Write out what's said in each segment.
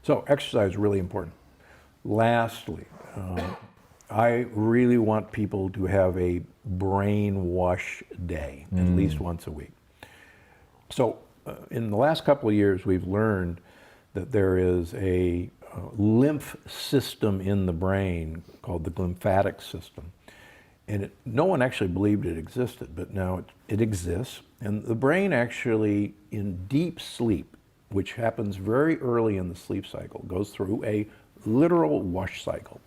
So exercise is really important. Lastly, I really want people to have a brain wash day, at least once a week. So in the last couple of years, we've learned that there is a lymph system in the brain called the glymphatic system. And no one actually believed it existed, but now it exists. And the brain actually, in deep sleep, which happens very early in the sleep cycle, goes through a literal wash cycle.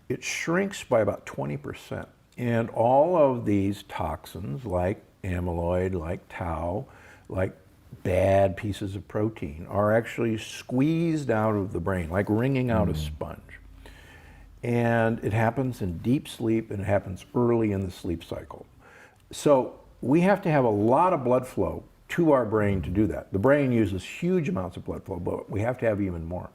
It shrinks by about 20%. And all of these toxins, like amyloid, like tau, like bad pieces of protein, are actually squeezed out of the brain, like wringing out a sponge. And it happens in deep sleep, and it happens early in the sleep cycle. So we have to have a lot of blood flow to our brain to do that. The brain uses huge amounts of blood flow, but we have to have even more.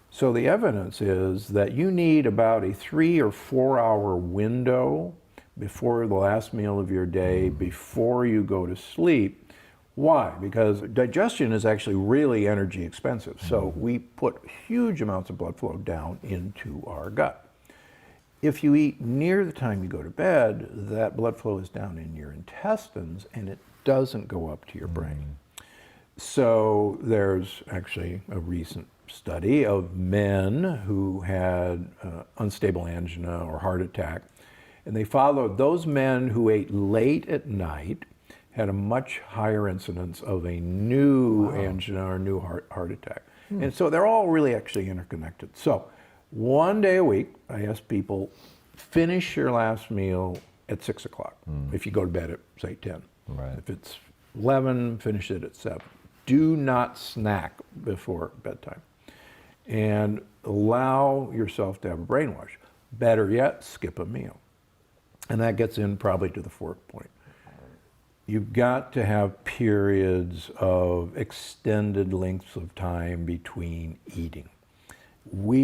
So the evidence is that you need about a 3 or 4 hour window before the last meal of your day, before you go to sleep. Why? Because digestion is actually really energy expensive. So we put huge amounts of blood flow down into our gut. If you eat near the time you go to bed, that blood flow is down in your intestines, and it doesn't go up to your brain. So there's actually a recent study of men who had unstable angina or heart attack, and they followed those men who ate late at night had a much higher incidence of a new angina or new heart attack. And so they're all really actually interconnected. So 1 day a week, I ask people, finish your last meal at 6 o'clock. If you go to bed at, say, 10. Right. If it's 11, finish it at 7. Do not snack before bedtime. And allow yourself to have a brain wash. Better yet, skip a meal. And that gets in probably to the fourth point. You've got to have periods of extended lengths of time between eating. We